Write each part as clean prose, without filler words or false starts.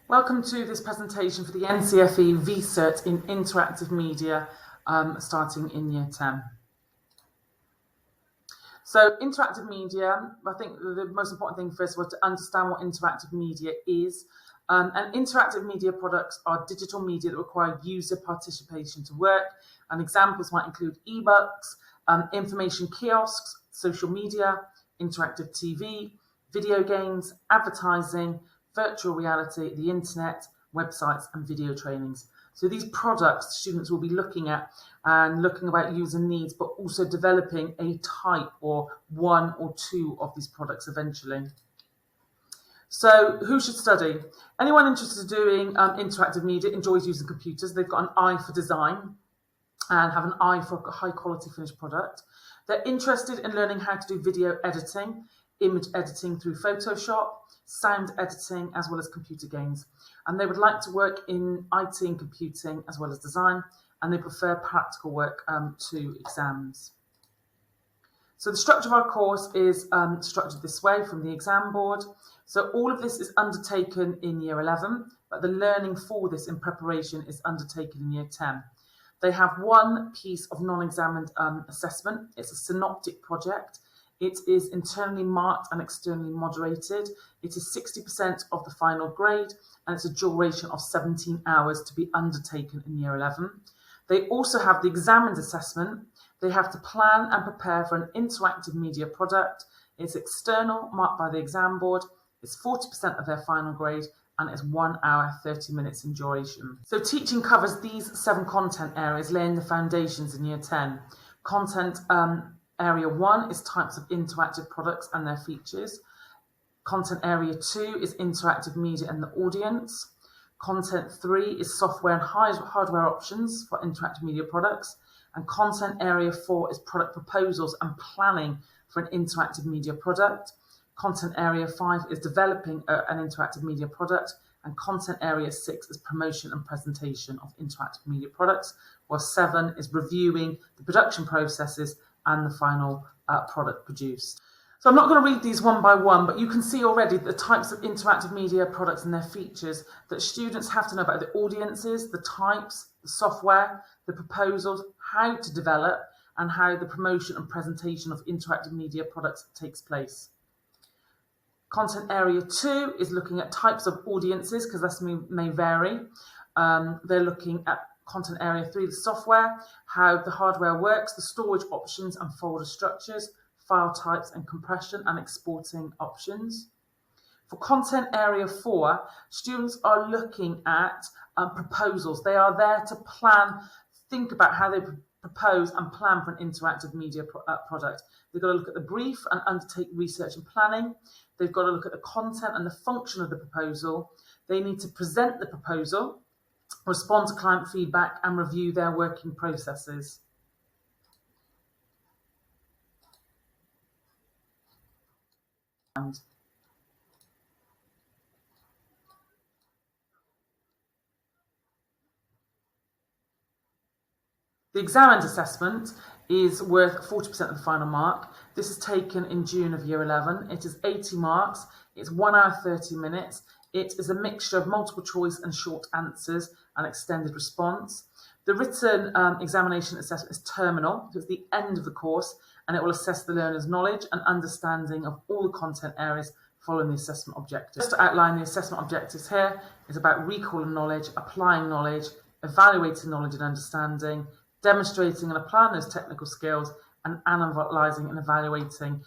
Welcome to this presentation for the NCFE VCERT in Interactive Media, starting in Year 10. So interactive media, I think the most important thing first was to understand what interactive media is. And interactive media products are digital media that require user participation to work. And examples might include ebooks, information kiosks, social media, interactive TV, video games, advertising, virtual reality, the internet, websites, and video trainings. So these products students will be looking at and looking about user needs, but also developing a type or one or two of these products eventually. So who should study? Anyone interested in doing interactive media enjoys using computers. They've got an eye for design and have an eye for a high quality finished product. They're interested in learning how to do video editing, image editing through Photoshop, sound editing, as well as computer games. And they would like to work in IT and computing as well as design, and they prefer practical work to exams. So the structure of our course is structured this way from the exam board. So all of this is undertaken in Year 11, but the learning for this in preparation is undertaken in Year 10. They have one piece of non-examined assessment. It's a synoptic project. It is internally marked and externally moderated. It is 60% of the final grade, and it's a duration of 17 hours to be undertaken in Year 11. They also have the examined assessment. They have to plan and prepare for an interactive media product. It's external, marked by the exam board. It's 40% of their final grade, and it's 1 hour, 30 minutes in duration. So teaching covers these 7 content areas, laying the foundations in Year 10. Content Area 1 is types of interactive products and their features. Content Area 2 is interactive media and the audience. Content 3 is software and hardware options for interactive media products. And Content Area 4 is product proposals and planning for an interactive media product. Content Area 5 is developing an interactive media product. And Content Area 6 is promotion and presentation of interactive media products, while 7 is reviewing the production processes and the final product produced. So I'm not going to read these one by one, but you can see already the types of interactive media products and their features that students have to know about: the audiences, the types, the software, the proposals, how to develop, and how the promotion and presentation of interactive media products takes place. Content Area 2 is looking at types of audiences, because this may vary. They're looking at Content Area 3, the software, how the hardware works, the storage options and folder structures, file types and compression and exporting options. For Content Area 4, students are looking at proposals. They are there to plan, think about how they propose and plan for an interactive media product. They've got to look at the brief and undertake research and planning. They've got to look at the content and the function of the proposal. They need to present the proposal, respond to client feedback, and review their working processes. The examined assessment is worth 40% of the final mark. This is taken in June of Year 11. It is 80 marks. It's 1 hour, 30 minutes. It is a mixture of multiple choice and short answers and extended response. The written examination assessment is terminal, so it's the end of the course, and it will assess the learner's knowledge and understanding of all the content areas following the assessment objectives. Just to outline the assessment objectives here is about recalling knowledge, applying knowledge, evaluating knowledge and understanding, demonstrating and applying those technical skills, and analysing and evaluating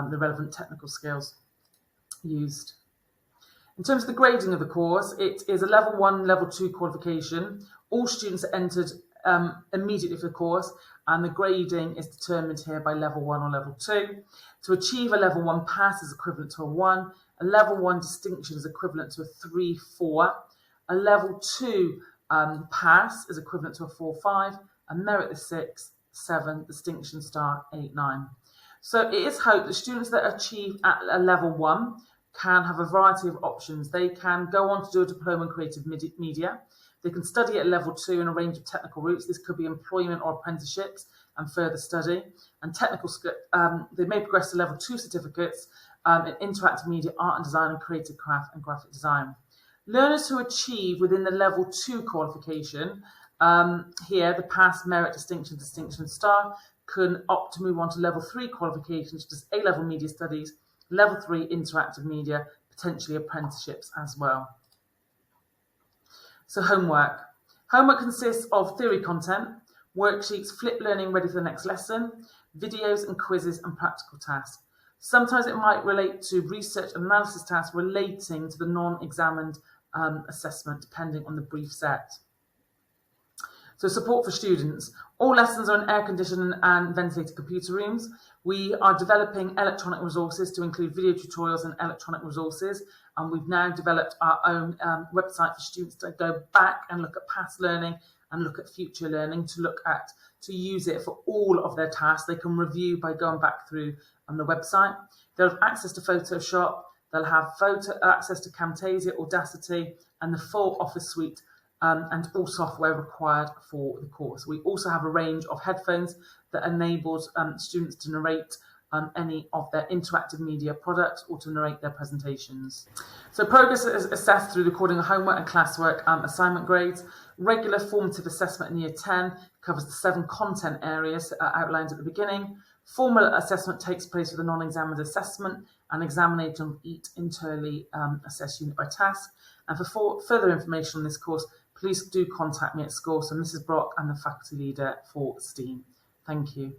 the relevant technical skills used. In terms of the grading of the course, it is a Level 1, Level 2 qualification. All students are entered immediately for the course, and the grading is determined here by Level 1 or Level 2. To achieve a Level 1 pass is equivalent to a 1. A Level 1 distinction is equivalent to a 3-4. A Level 2 pass is equivalent to a 4-5. A merit is 6, 7, distinction star 8, 9. So it is hoped that students that achieve at a Level 1 can have a variety of options. They can go on to do a diploma in creative media. They can study at Level 2 in a range of technical routes. This could be employment or apprenticeships and further study. And they may progress to Level 2 certificates in interactive media, art and design, and creative craft and graphic design. Learners who achieve within the level 2 qualification, here the pass, merit, distinction, distinction, star, can opt to move on to level 3 qualifications, such as A-level media studies, level 3 interactive media, potentially apprenticeships as well. So homework. Homework consists of theory content, worksheets, flip learning ready for the next lesson, videos and quizzes and practical tasks. Sometimes it might relate to research and analysis tasks relating to the non-examined assessment, depending on the brief set. So support for students. All lessons are in air-conditioned and ventilated computer rooms. We are developing electronic resources to include video tutorials and electronic resources. And we've now developed our own website for students to go back and look at past learning and look at future learning, to use it for all of their tasks. They can review by going back through on the website. They'll have access to Photoshop. They'll have access to Camtasia, Audacity, and the full Office suite, and all software required for the course. We also have a range of headphones that enables students to narrate any of their interactive media products or to narrate their presentations. So progress is assessed through recording of homework and classwork assignment grades. Regular formative assessment in Year 10 covers the 7 content areas outlined at the beginning. Formal assessment takes place with a non-examined assessment and examination of each internally assessed unit by task. And for further information on this course, please do contact me at school. So Mrs. Brock, and the faculty leader for STEAM. Thank you.